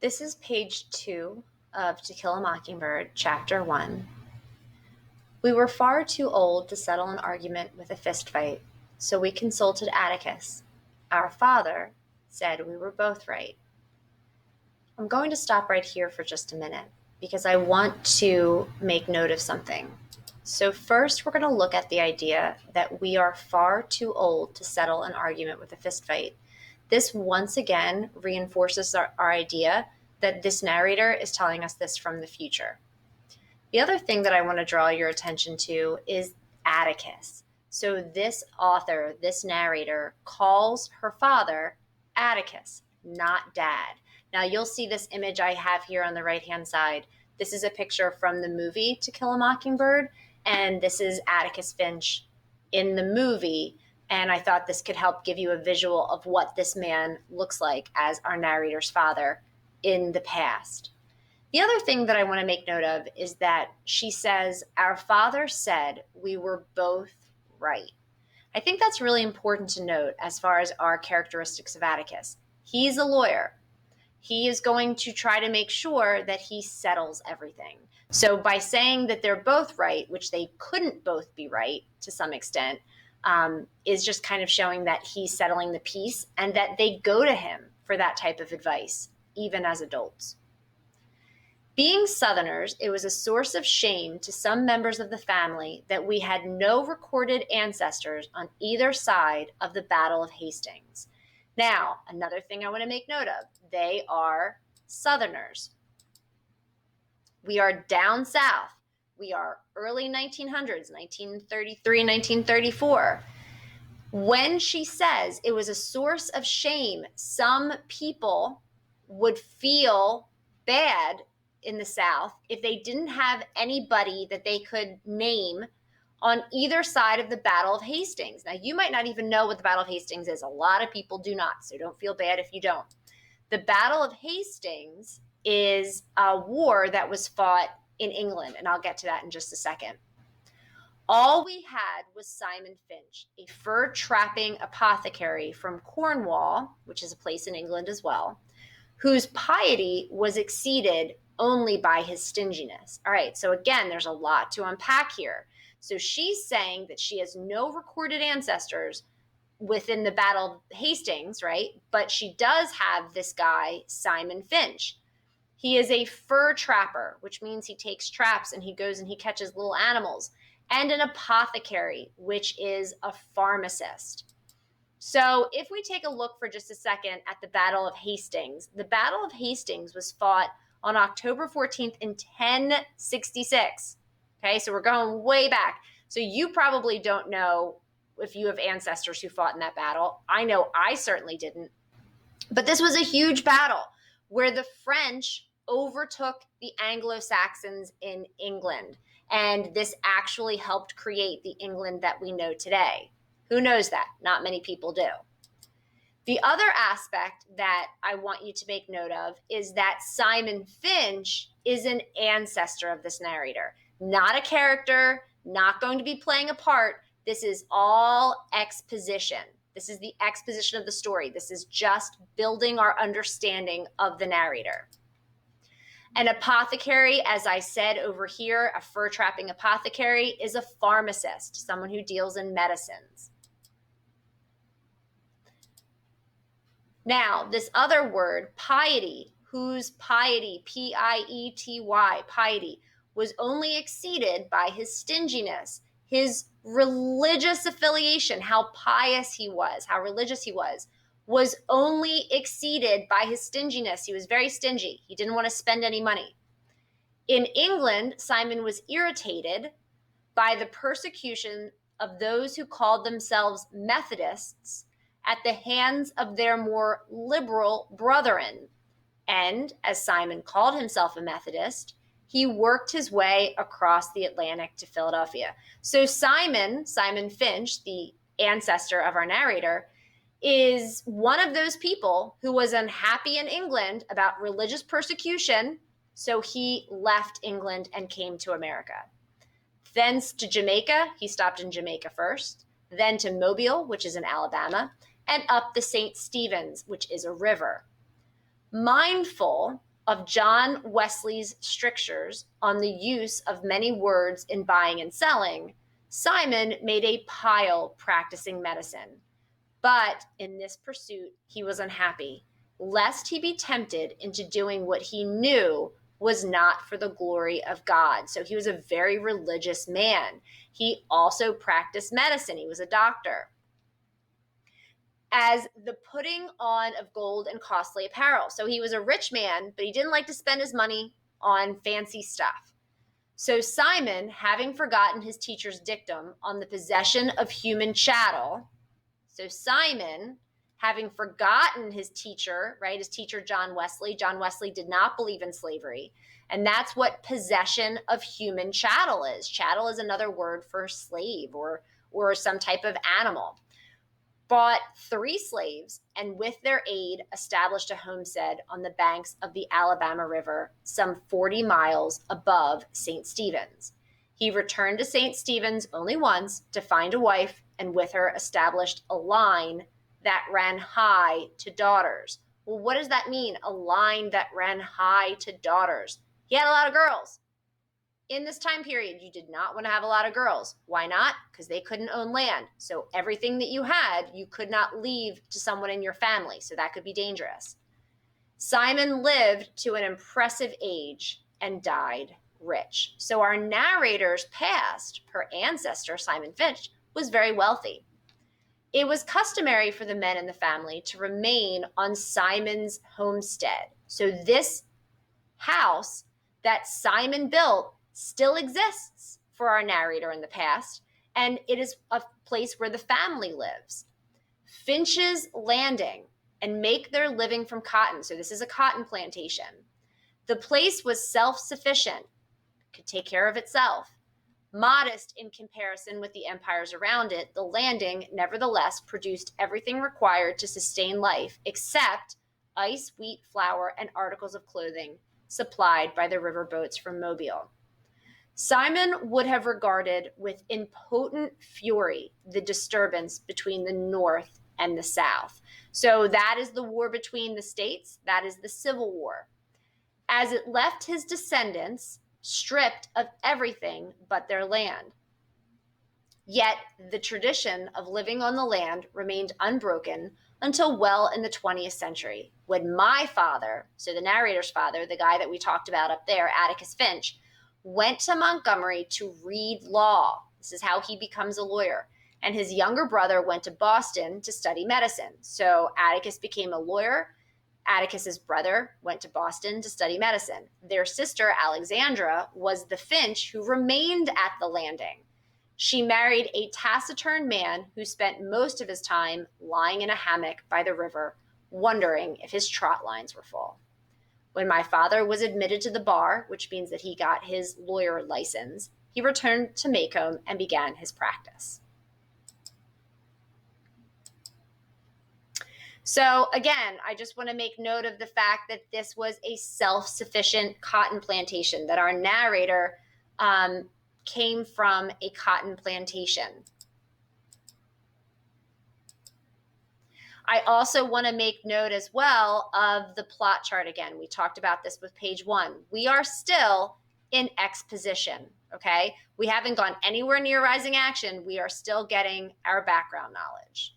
This is page 2 of To Kill a Mockingbird, Chapter 1. We were far too old to settle an argument with a fistfight, so we consulted Atticus. Our father said we were both right. I'm going to stop right here for just a minute because I want to make note of something. So first, we're going to look at the idea that we are far too old to settle an argument with a fistfight. This once again reinforces our idea that this narrator is telling us this from the future. The other thing that I want to draw your attention to is Atticus. So this author, this narrator, calls her father Atticus, not Dad. Now you'll see this image I have here on the right-hand side. This is a picture from the movie To Kill a Mockingbird, and this is Atticus Finch in the movie. And I thought this could help give you a visual of what this man looks like as our narrator's father in the past. The other thing that I want to make note of is that she says, our father said we were both right. I think that's really important to note as far as our characteristics of Atticus. He's a lawyer. He is going to try to make sure that he settles everything. So by saying that they're both right, which they couldn't both be right to some extent, is just kind of showing that he's settling the peace and that they go to him for that type of advice, even as adults. Being Southerners, it was a source of shame to some members of the family that we had no recorded ancestors on either side of the Battle of Hastings. Now, another thing I want to make note of, they are Southerners. We are down south. We are early 1900s, 1933, 1934. When she says it was a source of shame, some people would feel bad in the South if they didn't have anybody that they could name on either side of the Battle of Hastings. Now, you might not even know what the Battle of Hastings is. A lot of people do not, so don't feel bad if you don't. The Battle of Hastings is a war that was fought in England, and I'll get to that in just a second. All we had was Simon Finch, a fur-trapping apothecary from Cornwall, which is a place in England as well, whose piety was exceeded only by his stinginess. All right, so again, there's a lot to unpack here. So she's saying that she has no recorded ancestors within the Battle of Hastings, right? But she does have this guy, Simon Finch. He is a fur trapper, which means he takes traps and he goes and he catches little animals, and an apothecary, which is a pharmacist. So if we take a look for just a second at the Battle of Hastings, the Battle of Hastings was fought on October 14th in 1066. Okay, so we're going way back. So you probably don't know if you have ancestors who fought in that battle. I know I certainly didn't. But this was a huge battle where the French overtook the Anglo-Saxons in England. And this actually helped create the England that we know today. Who knows that? Not many people do. The other aspect that I want you to make note of is that Simon Finch is an ancestor of this narrator, not a character, not going to be playing a part. This is all exposition. This is the exposition of the story. This is just building our understanding of the narrator. An apothecary, as I said over here, a fur-trapping apothecary, is a pharmacist, someone who deals in medicines. Now, this other word, piety, whose piety, P-I-E-T-Y, piety, was only exceeded by his stinginess, his religious affiliation, how pious he was, how religious he was only exceeded by his stinginess. He was very stingy. He didn't want to spend any money. In England, Simon was irritated by the persecution of those who called themselves Methodists at the hands of their more liberal brethren. And as Simon called himself a Methodist, he worked his way across the Atlantic to Philadelphia. So Simon Finch, the ancestor of our narrator, is one of those people who was unhappy in England about religious persecution, so he left England and came to America. Thence to Jamaica, he stopped in Jamaica first, then to Mobile, which is in Alabama, and up the St. Stephen's, which is a river. Mindful of John Wesley's strictures on the use of many words in buying and selling, Simon made a pile practicing medicine. But in this pursuit, he was unhappy, lest he be tempted into doing what he knew was not for the glory of God. So he was a very religious man. He also practiced medicine. He was a doctor. As the putting on of gold and costly apparel. So he was a rich man, but he didn't like to spend his money on fancy stuff. So Simon, having forgotten his teacher's dictum on the possession of human chattel, so Simon, having forgotten his teacher, right, his teacher John Wesley did not believe in slavery. And that's what possession of human chattel is. Chattel is another word for slave or some type of animal. Bought 3 slaves, and with their aid established a homestead on the banks of the Alabama River, some 40 miles above St. Stephen's. He returned to St. Stephen's only once to find a wife, and with her established a line that ran high to daughters. Well, what does that mean? A line that ran high to daughters. He had a lot of girls. In this time period, you did not want to have a lot of girls. Why not? Because they couldn't own land. So everything that you had, you could not leave to someone in your family. So that could be dangerous. Simon lived to an impressive age and died rich. So our narrator's past, her ancestor, Simon Finch, was very wealthy. It was customary for the men in the family to remain on Simon's homestead. So this house that Simon built still exists for our narrator in the past, and it is a place where the family lives. Finch's Landing, and make their living from cotton. So this is a cotton plantation. The place was self-sufficient, could take care of itself. Modest in comparison with the empires around it, the landing nevertheless produced everything required to sustain life except ice, wheat, flour, and articles of clothing supplied by the river boats from Mobile. Simon would have regarded with impotent fury the disturbance between the North and the South. So that is the war between the states. That is the Civil War. As it left his descendants stripped of everything but their land. Yet the tradition of living on the land remained unbroken until well in the 20th century, when my father, so the narrator's father, the guy that we talked about up there, Atticus Finch, went to Montgomery to read law. This is how he becomes a lawyer. And his younger brother went to Boston to study medicine. So Atticus became a lawyer. Atticus's brother went to Boston to study medicine. Their sister, Alexandra, was the Finch who remained at the landing. She married a taciturn man who spent most of his time lying in a hammock by the river, wondering if his trot lines were full. When my father was admitted to the bar, which means that he got his lawyer license, he returned to Macomb and began his practice. So again, I just want to make note of the fact that this was a self-sufficient cotton plantation, that our narrator came from a cotton plantation. I also want to make note as well of the plot chart again. We talked about this with page 1. We are still in exposition, okay? We haven't gone anywhere near rising action. We are still getting our background knowledge.